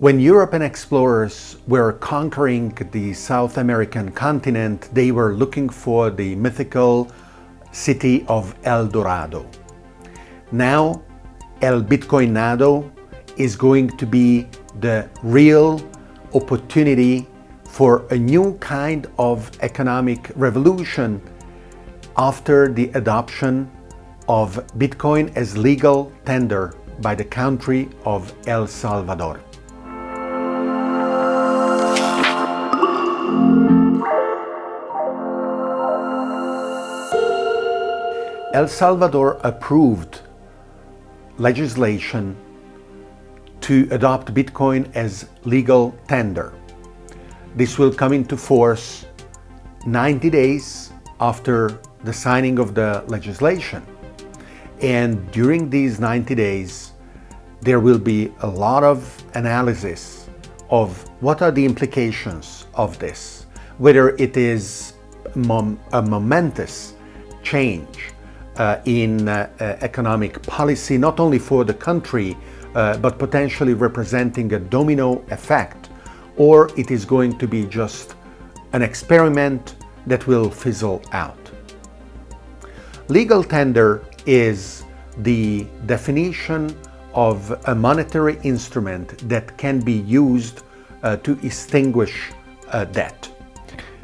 When European explorers were conquering the South American continent, they were looking for the mythical city of El Dorado. Now, El Bitcoinado is going to be the real opportunity for a new kind of economic revolution after the adoption of Bitcoin as legal tender by the country of El Salvador. El Salvador approved legislation to adopt Bitcoin as legal tender. This will come into force 90 days after the signing of the legislation. And during these 90 days, there will be a lot of analysis of what are the implications of this, whether it is a momentous change in economic policy, not only for the country, but potentially representing a domino effect, or it is going to be just an experiment that will fizzle out. Legal tender is the definition of a monetary instrument that can be used to extinguish debt.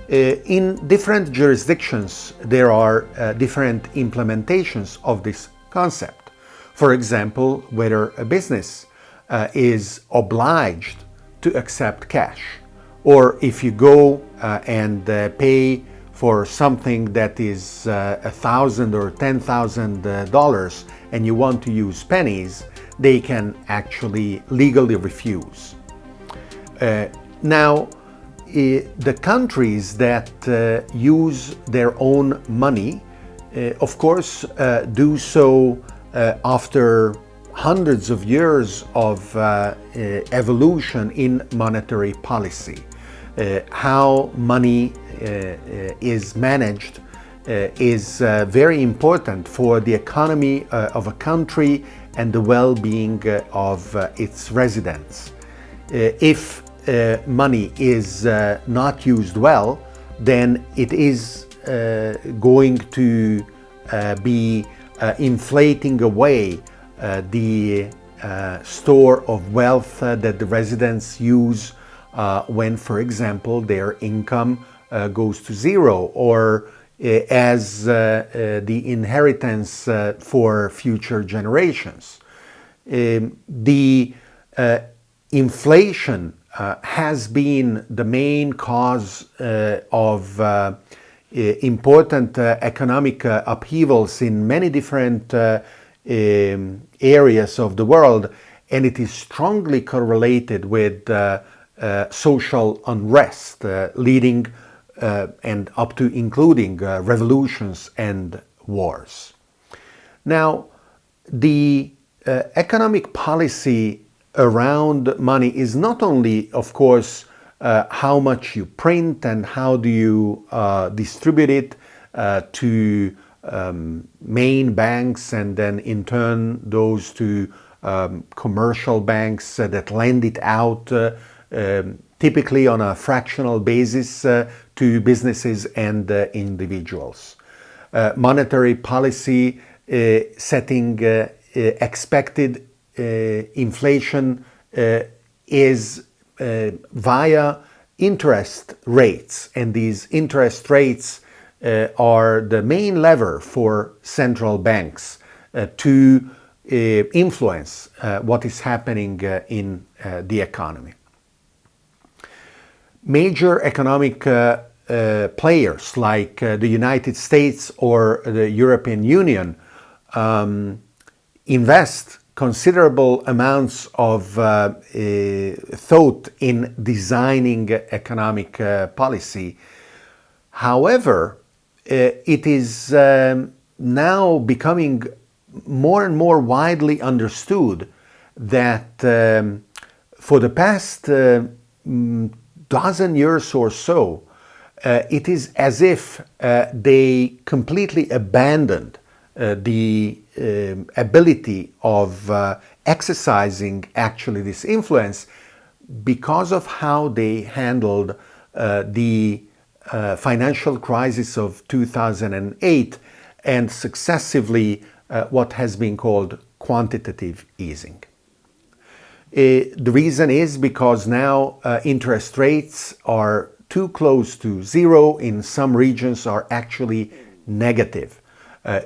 In different jurisdictions, there are different implementations of this concept. For example, whether a business is obliged to accept cash, or if you go and pay for something that is $1,000 or $10,000 and you want to use pennies, they can actually legally refuse. Now, the countries that use their own money, of course, do so after hundreds of years of evolution in monetary policy. How money is managed is very important for the economy of a country and the well-being of its residents. If money is not used well, then it is going to be inflating away the store of wealth that the residents use when, for example, their income goes to zero, or as the inheritance for future generations. The inflation has been the main cause of important economic upheavals in many different areas of the world, and it is strongly correlated with social unrest, leading and up to including revolutions and wars. Now, the economic policy around money is not only, of course, how much you print and how do you distribute it to main banks, and then in turn those to commercial banks that lend it out typically on a fractional basis to businesses and individuals. Monetary policy setting expected inflation is via interest rates, and these interest rates are the main lever for central banks to influence what is happening in the economy. Major economic players like the United States or the European Union invest considerable amounts of thought in designing economic policy. However, it is now becoming more and more widely understood that for the past dozen years or so, it is as if they completely abandoned the ability of exercising actually this influence because of how they handled the financial crisis of 2008 and successively what has been called quantitative easing. The reason is because now interest rates are too close to zero, in some regions are actually negative.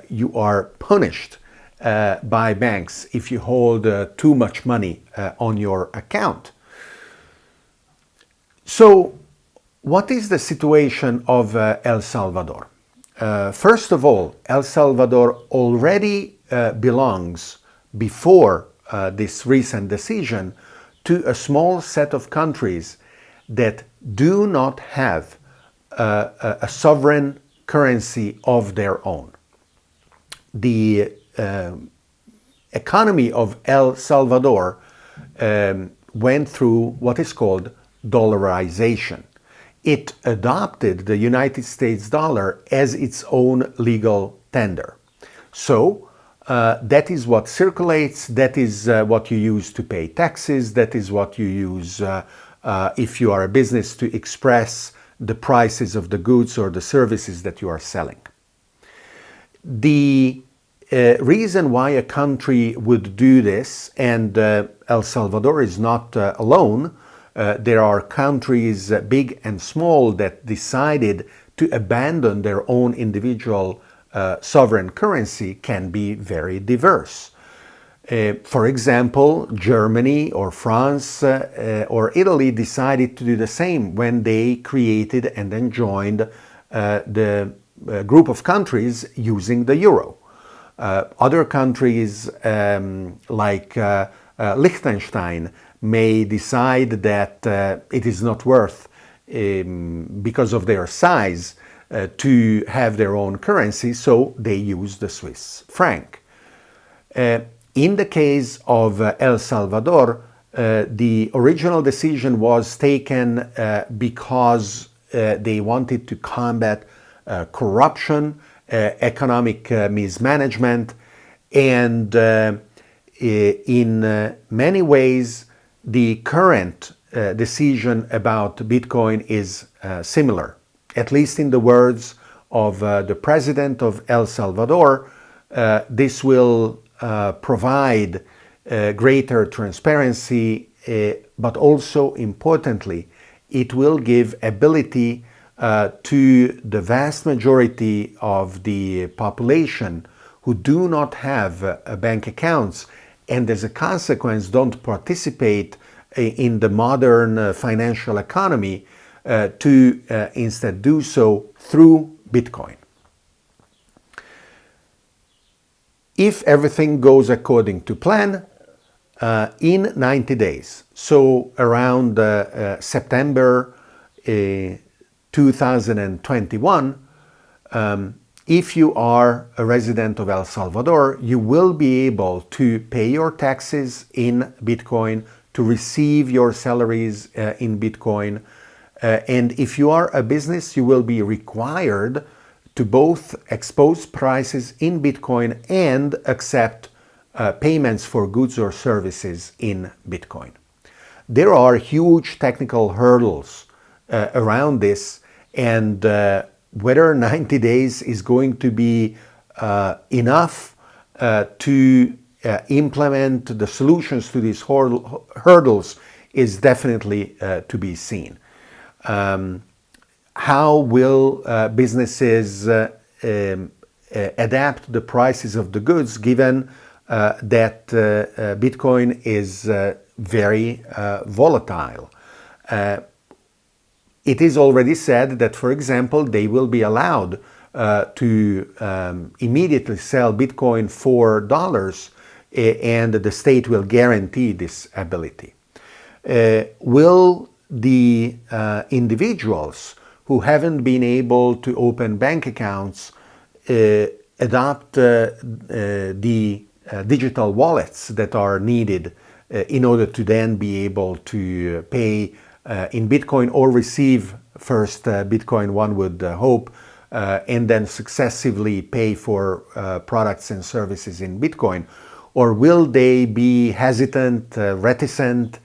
You are punished by banks if you hold too much money on your account. So, what is the situation of El Salvador? First of all, El Salvador already belongs, before this recent decision, to a small set of countries that do not have a sovereign currency of their own. The economy of El Salvador went through what is called dollarization. It adopted the United States dollar as its own legal tender. So that is what circulates, that is what you use to pay taxes, that is what you use if you are a business to express the prices of the goods or the services that you are selling. The reason why a country would do this, and El Salvador is not alone, there are countries, big and small, that decided to abandon their own individual sovereign currency, can be very diverse. For example, Germany or France or Italy decided to do the same when they created and then joined the group of countries using the euro. Other countries like Liechtenstein may decide that it is not worth, because of their size, to have their own currency, so they use the Swiss franc. In the case of El Salvador, the original decision was taken because they wanted to combat corruption, economic mismanagement, and in many ways the current decision about Bitcoin is similar. At least in the words of the president of El Salvador, this will provide greater transparency, but also importantly, it will give ability to the vast majority of the population who do not have bank accounts and as a consequence don't participate in the modern financial economy to instead do so through Bitcoin. If everything goes according to plan, in 90 days, so around September 2021, if you are a resident of El Salvador, you will be able to pay your taxes in Bitcoin, to receive your salaries in Bitcoin, and if you are a business, you will be required to both expose prices in Bitcoin and accept payments for goods or services in Bitcoin. There are huge technical hurdles around this, and whether 90 days is going to be enough to implement the solutions to these hurdles is definitely to be seen. How will businesses adapt the prices of the goods given that Bitcoin is very volatile? It is already said that, for example, they will be allowed to immediately sell Bitcoin for dollars, and the state will guarantee this ability. Will the individuals who haven't been able to open bank accounts adopt the digital wallets that are needed in order to then be able to pay in Bitcoin or receive first Bitcoin, one would hope, and then successively pay for products and services in Bitcoin? Or will they be hesitant, reticent,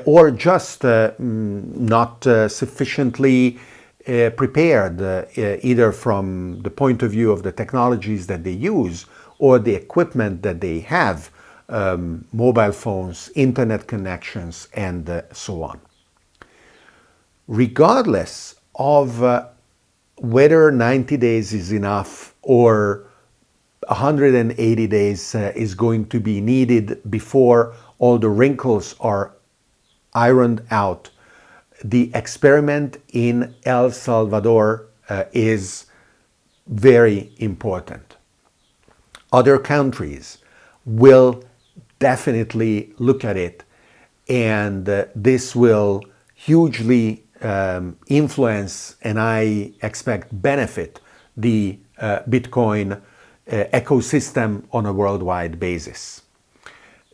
or just not sufficiently prepared, either from the point of view of the technologies that they use or the equipment that they have, mobile phones, internet connections, and so on. Regardless of whether 90 days is enough or 180 days is going to be needed before all the wrinkles are ironed out, the experiment in El Salvador is very important. Other countries will definitely look at it, and this will hugely influence, and I expect benefit, the Bitcoin ecosystem on a worldwide basis.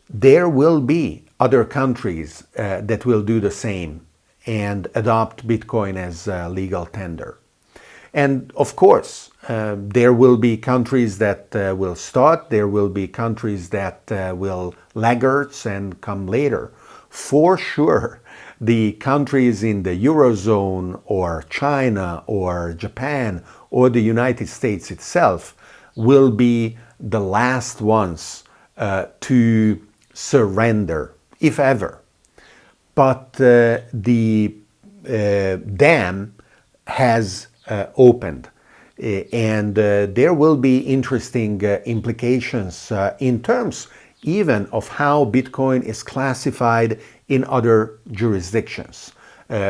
There will be other countries that will do the same and adopt Bitcoin as a legal tender. And of course, there will be countries that will start, there will be countries that will laggards and come later. For sure, the countries in the Eurozone or China or Japan or the United States itself will be the last ones to surrender, if ever. But the dam has opened, and there will be interesting implications in terms even of how Bitcoin is classified in other jurisdictions.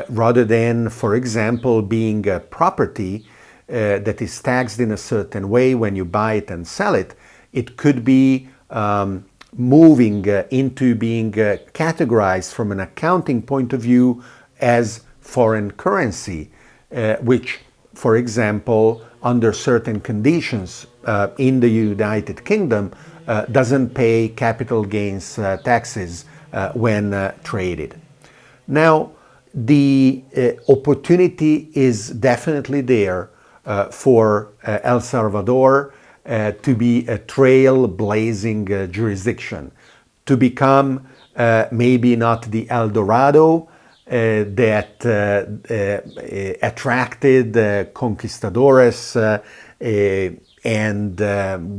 Rather than, for example, being a property that is taxed in a certain way when you buy it and sell it, it could be moving into being categorized from an accounting point of view as foreign currency, which, for example, under certain conditions in the United Kingdom, doesn't pay capital gains taxes when traded. Now, the opportunity is definitely there for El Salvador to be a trailblazing jurisdiction, to become maybe not the El Dorado that attracted conquistadores and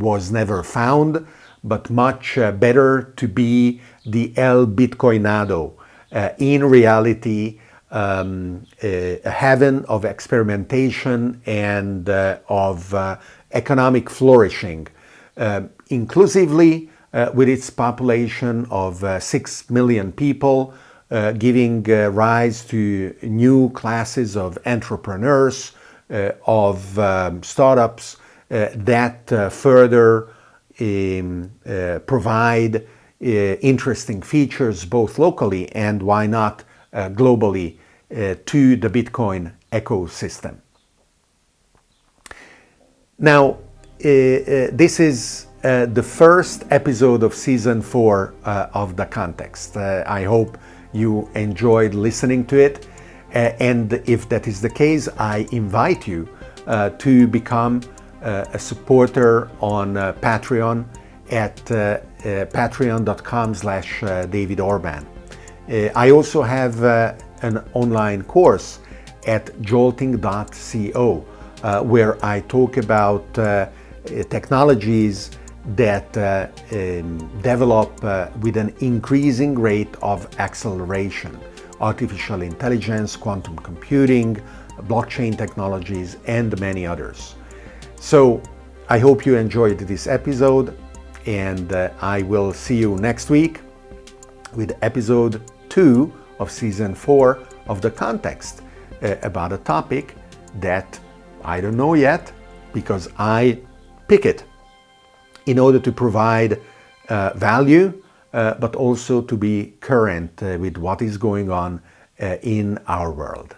was never found, but much better to be the El Bitcoinado, in reality a heaven of experimentation and of economic flourishing, inclusively with its population of 6 million people, giving rise to new classes of entrepreneurs, of startups that further provide interesting features both locally and, why not, globally to the Bitcoin ecosystem. Now, this is the first episode of Season 4 of The Context. I hope you enjoyed listening to it, and if that is the case, I invite you to become a supporter on Patreon at patreon.com/David Orban. I also have an online course at jolting.co where I talk about technologies that develop with an increasing rate of acceleration: artificial intelligence, quantum computing, blockchain technologies, and many others. So I hope you enjoyed this episode, and I will see you next week with episode 2 of Season 4 of The Context, about a topic that I don't know yet, because I pick it in order to provide value, but also to be current with what is going on in our world.